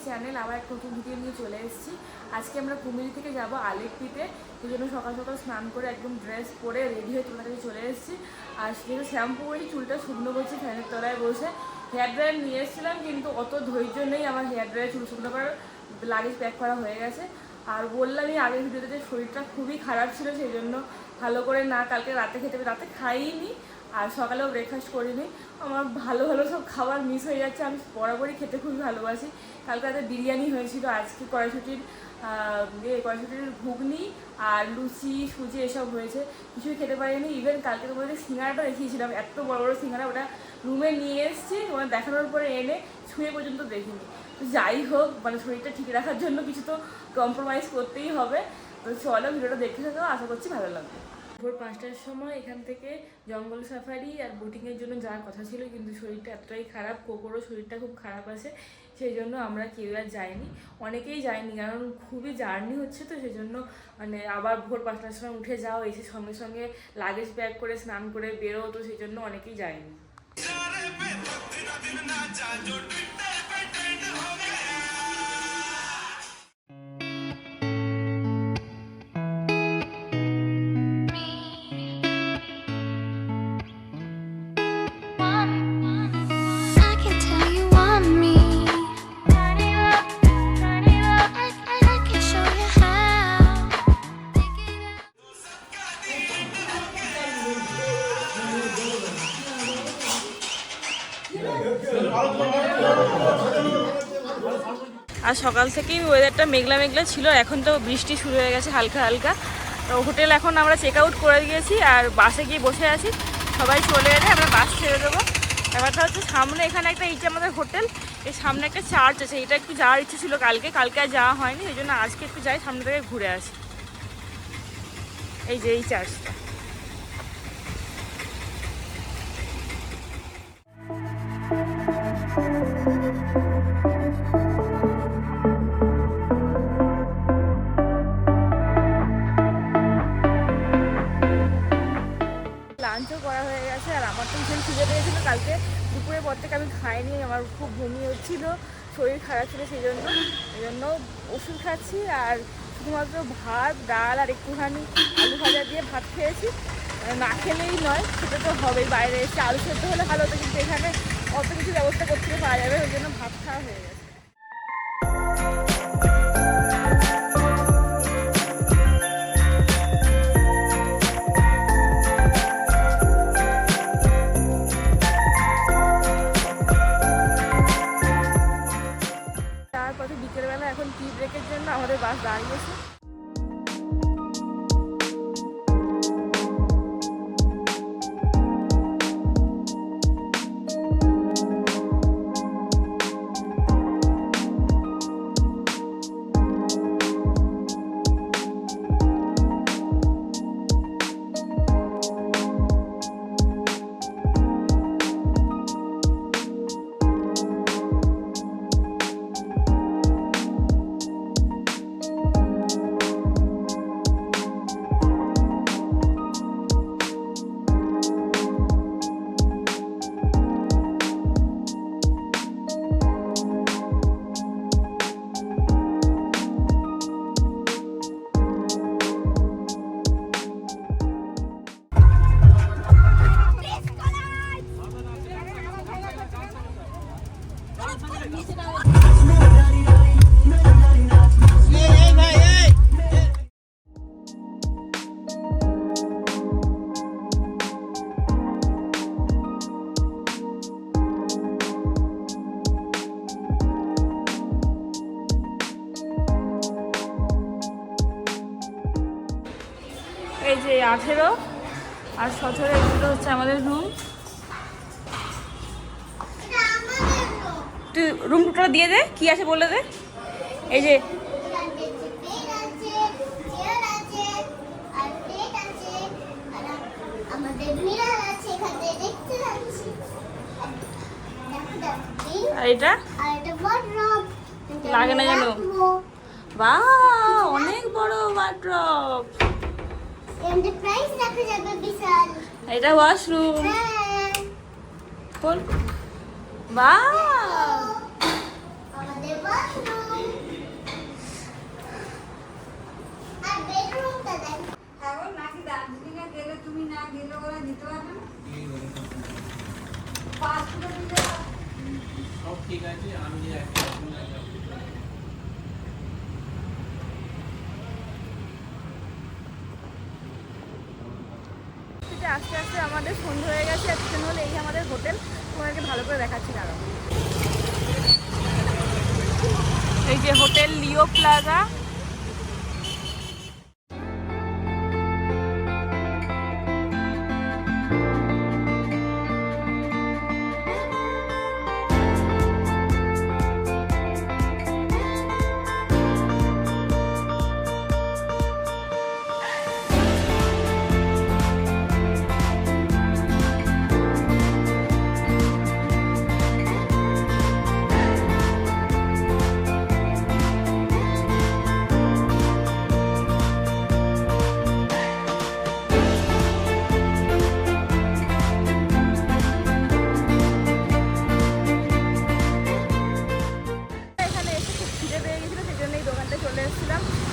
Channel আবার একটা নতুন ভিডিও নিয়ে চলে এসেছি। আজকে আমরা কুমিল্লা থেকে যাব আলেকটিতে, সেই জন্য সকাল সকাল স্নান করে একদম ড্রেস পরে রেডি হয়ে তোমার কাছে চলে এসেছি। আর সেটা শ্যাম্পু করে চুলটা শুকনো করছি ফ্যানের তলায় বসে। হেয়ার ড্রায়ার নিয়ে এসেছিলাম কিন্তু অত ধৈর্য নেই আমার হেয়ার ড্রায়ার চুল শুকনো করার, লাগেজ প্যাক করা হয়ে গেছে। আর বললামই আগের ভিডিওতে যে শরীরটা খুবই খারাপ ছিল, সেই জন্য ভালো করে না কালকে রাতে খেতে রাতে খাইনি আর সকালেও ব্রেকফাস্ট করিনি। আমার ভালো ভালো সব খাবার মিস হয়ে যাচ্ছে। আমি বরাবরই খেতে খুবই ভালোবাসি। কালকে রাতে বিরিয়ানি হয়েছিল, আজকে কড়াইশুটির ঘুগনি আর লুচি সুজি এসব হয়েছে, কিছুই খেতে পারিনি। ইভেন কালকে তোমাদের সিঙ্গারাটা দেখিয়েছিলাম, এত বড় বড় সিঙ্গারা, ওটা রুমে নিয়ে এসেছি তোমার দেখানোর পরে এনে ছুঁয়ে পর্যন্ত দেখিনি। তো যাই হোক, মানে শরীরটা ঠিক রাখার জন্য কিছু তো কম্প্রোমাইজ করতেই হবে। তো চলো ভিডিওটা দেখতে থাকো, আশা করছি ভালো লাগবে। ভোর 5টার সময় এখান থেকে জঙ্গল সাফারি আর বোটিংয়ের জন্য যাওয়ার কথা ছিল, কিন্তু শরীরটা এতটাই খারাপ, কোকোরও শরীরটা খুব খারাপ আছে, সেই জন্য আমরা কেউ আর যাইনি। অনেকেই যায়নি, কারণ খুবই জার্নি হচ্ছে, তো সেই জন্য মানে আবার ভোর 5টার সময় উঠে যাও, এসে সঙ্গে সঙ্গে লাগেজ প্যাক করে স্নান করে বেরো, তো সেই জন্য অনেকেই যায়নি। আর সকাল থেকেই ওয়েদারটা মেঘলা মেঘলা ছিল, এখন তো বৃষ্টি শুরু হয়ে গেছে হালকা হালকা। তো হোটেল এখন আমরা চেক আউট করে দিয়েছি আর বাসে গিয়ে বসে আছি, সবাই চলে এলে আমরা বাস ছেড়ে দেবো। ব্যাপারটা হচ্ছে সামনে এখানে একটা এই যে আমাদের হোটেল, এর সামনে একটা চার্চ আছে, এটা একটু যাওয়ার ইচ্ছে ছিল কালকে আর যাওয়া হয়নি, এই জন্য আজকে একটু যাই, সামনে থেকে ঘুরে আসি। এই যে এই চার্চটা, লাঞ্চও করা হয়ে গেছে। আর আমার তো ভীষণ খিদে পেয়েছিলো, কালকে দুপুরের পর থেকে আমি খাইনি, আমার খুব বমি হচ্ছিলো, শরীর খারাপ ছিল, সেই জন্য ওষুধ খাচ্ছি। আর শুধুমাত্র ভাত ডাল আর একটুখানি আলু ভাজা দিয়ে ভাত খেয়েছি। না খেলেই নয়, সেটা তো হবেই, বাইরে এসে আলু সেদ্ধ হলে ভালো হতো, কিন্তু এখানে অত কিছু ব্যবস্থা করতে পাওয়া যাবে, ওই জন্য ভাত খাওয়া হয়ে গেছে। তারপরে বিকেলবেলা এখন টি ব্রেকের জন্য আমাদের বাস দাঁড়িয়েছে। এই যে 18 আর 17 এগুলো হচ্ছে আমাদের রুম। তুই রুম টোটা দিয়ে দে, কি আছে বলে দে। এই যে আর এটা লাগে না জানো, বাহ অনেক বড় ওয়ার্ড্রপ। এটা ওয়াশরুম, খোল, বাহ সব ঠিক আছে, আমি আস্তে আস্তে আমাদের সন্ধ্যা হয়ে গেছে। একজন হলে এই আমাদের হোটেল, তোমাদেরকে ভালো করে দেখাচ্ছি না। এই যে হোটেল লিও প্লাজা।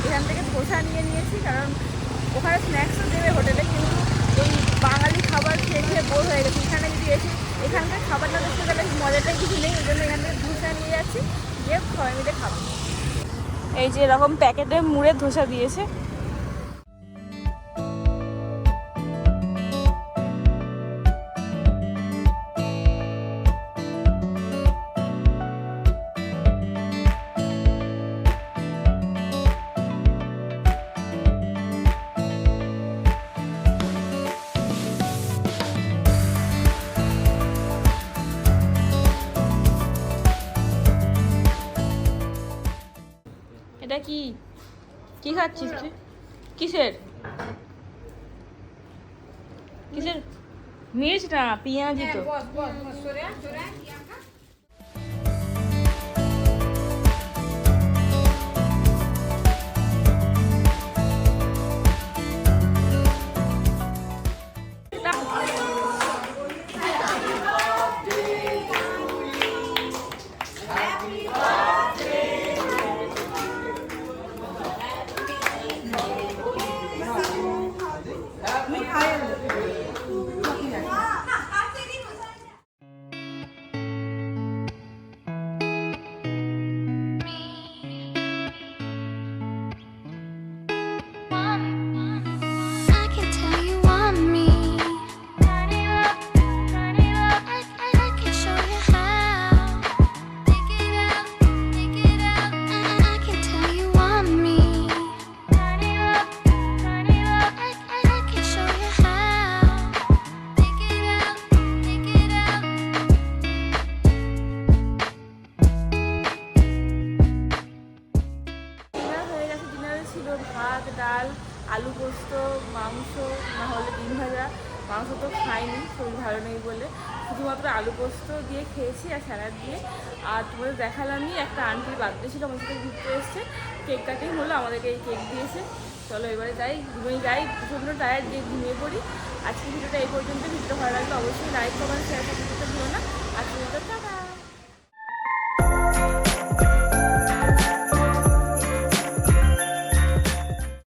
এখান থেকে ধোসা নিয়েছি, কারণ ওখানে স্ন্যাক্সও দেবে হোটেলে, কিন্তু ওই বাঙালি খাবার খেয়ে খেয়ে বোর হয়ে গেছে। এখানে যদি এসে এখানকার খাবারটা দেখতে গেলে মজাটাই কিছু নেই, ওই জন্য এখান থেকে ধোসা নিয়ে যাচ্ছি, গিয়ে সবাই মিলে খাবো। এই যে এরকম প্যাকেটে মুড়ে ধোসা দিয়েছে। এটা কি কি খাচ্ছিস তুই? কিসের কিসের? মির্চ না, পেঁয়াজি তো। ছিল ভাত, ডাল, আলু পোস্ত, মাংস, না হলে ডিম ভাজা। মাংস তো খাইনি, শরীর ভালো নেই বলে, শুধুমাত্র আলু পোস্ত দিয়ে খেয়েছি আর স্যালাড দিয়ে। আর তোমাদের দেখালামই একটা আন্টির বার্থডে ছিল, আমার সাথে ঘুরতে এসছে, কেক কাটিং হলো, আমাদেরকে এই কেক দিয়েছে। চলো এবারে যাই, ঘুমিয়ে যাই, প্রচণ্ড টায়ার্ড, দিয়ে ঘুমিয়ে পড়ি। আজকে ভিডিওটা এই পর্যন্ত। ভিডিওটা ভালো লাগলে অবশ্যই লাইক কমেন্ট শেয়ার করতে ভুলো না। আজকে ভিডিওটা টাটা।